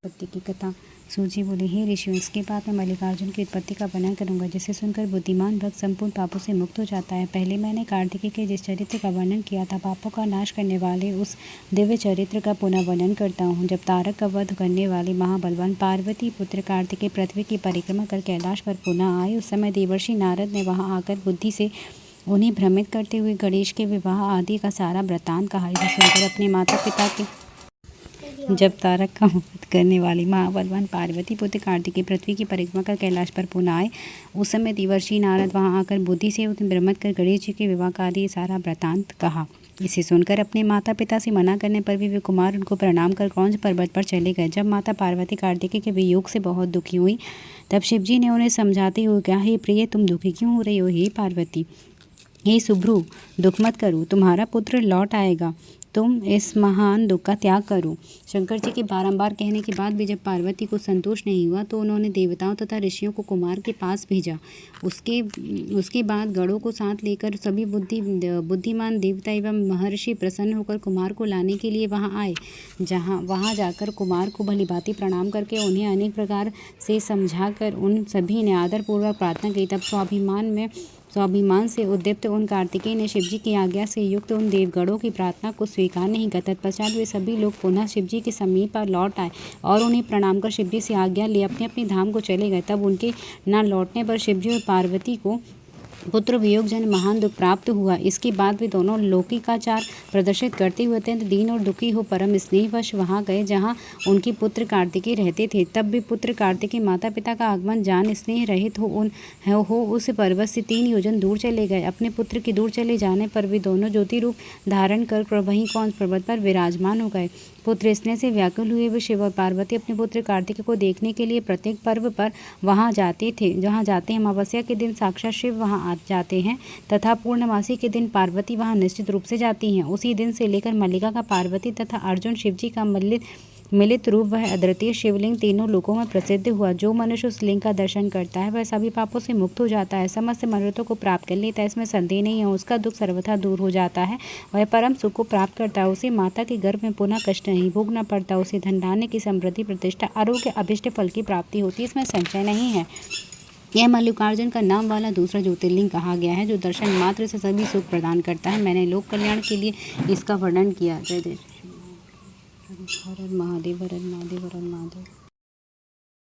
उत्पत्ति की कथा। सूजी बोले, हे ऋषियों, इसके बाद मैं मल्लिकार्जुन की उत्पत्ति का वर्णन करूंगा, जिसे सुनकर बुद्धिमान भक्त संपूर्ण पापों से मुक्त हो जाता है। पहले मैंने कार्तिकेय के जिस चरित्र का वर्णन किया था, पापों का नाश करने वाले उस दिव्य चरित्र का पुनः वर्णन करता हूँ। जब तारक का वध करने वाली महाबलवान पार्वती पुत्र कार्तिकेय पृथ्वी की परिक्रमा कर कैलाश पर पुनः आए, उस समय देवर्षि नारद ने वहां आकर बुद्धि से उन्हें भ्रमित करते हुए गणेश के विवाह आदि का सारा वृत्तांत कहा। इसे सुनकर अपने माता पिता के जब तारक का वध करने वाली महाबलवान पार्वती पुत्र कार्तिकेय पृथ्वी की परिक्रमा कर कैलाश पर पुनः आए, उस समय देवर्षि नारद वहां आकर बुद्धि से उन्हें भ्रमित कर गणेश जी के विवाह का आदि सारा वृत्तांत कहा। इसे सुनकर अपने माता पिता से मना करने पर भी वे कुमार उनको प्रणाम कर कौंज पर्वत पर चले गए। जब माता पार्वती कार्तिकेय के वियोग से बहुत दुखी हुई, तब शिवजी ने उन्हें समझाते हुए कहा, हे प्रिय, तुम दुखी क्यों हो रही हो? हे पार्वती, हे शुभ्रू, दुख मत करो, तुम्हारा पुत्र लौट आएगा, तुम इस महान दुख का त्याग करो। शंकर जी के बारंबार कहने के बाद भी जब पार्वती को संतोष नहीं हुआ, तो उन्होंने देवताओं तथा ऋषियों को कुमार के पास भेजा। उसके बाद गणों को साथ लेकर सभी बुद्धिमान देवता एवं महर्षि प्रसन्न होकर कुमार को लाने के लिए वहां आए। वहां जाकर कुमार को भलीभांति प्रणाम करके उन्हें अनेक प्रकार से समझाकर उन सभी ने आदरपूर्वक प्रार्थना की। तब स्वाभिमान से उद्दीप्त उन कार्तिकेय ने शिवजी की आज्ञा से युक्त उन देवगणों की प्रार्थना को स्वीकार नहीं किया। तत्पश्चात वे सभी लोग पुनः शिवजी के समीप पर लौट आए और उन्हें प्रणाम कर शिवजी से आज्ञा ले अपने अपने धाम को चले गए। तब उनके न लौटने पर शिवजी और पार्वती को पुत्र वियोग जन महान दुख प्राप्त हुआ। इसके बाद वे दोनों लौकिकाचार प्रदर्शित करते हुए अत्यंत दीन और दुखी हो परम स्नेहवश वहां गए, जहां उनके पुत्र कार्तिकेय रहते थे। तब भी पुत्र कार्तिकेय माता पिता का आगमन जान स्नेह रहित हो उस पर्वत से 3 योजन दूर चले गए। अपने पुत्र के दूर चले जाने पर वे दोनों ज्योति रूप धारण कर वहीं कौंस पर्वत पर विराजमान हो गए। पुत्र स्नेह से व्याकुल हुए वे शिव और पार्वती अपने पुत्र कार्तिकेय को देखने के लिए प्रत्येक पर्व पर वहां जाते थे। जहां जाते हैं, अमावस्या के दिन साक्षात शिव वहां आ जाते हैं तथा पूर्णमासी के दिन पार्वती वहां निश्चित रूप से जाती हैं। उसी दिन से लेकर मल्लिका का पार्वती तथा अर्जुन शिवजी का मिलित रूप वह अद्वितीय शिवलिंग तीनों लोकों में प्रसिद्ध हुआ। जो मनुष्य उस लिंग का दर्शन करता है, वह सभी पापों से मुक्त हो जाता है, समस्त मनोरथों को प्राप्त कर लेता है, इसमें संदेह नहीं है। उसका दुख सर्वथा दूर हो जाता है, वह परम सुख को प्राप्त करता है। उसे माता के गर्भ में पुनः कष्ट नहीं भोगना पड़ता। उसे धन धान्य की समृद्धि, प्रतिष्ठा, आरोग्य, अभिष्ट फल की प्राप्ति होती है, इसमें संशय नहीं है। यह मल्लिकार्जुन का नाम वाला दूसरा ज्योतिर्लिंग कहा गया है, जो दर्शन मात्र से सभी सुख प्रदान करता है। मैंने लोक कल्याण के लिए इसका वर्णन किया। जय जय हर हर महादेव, हर हर महादेव, हर हर महादेव।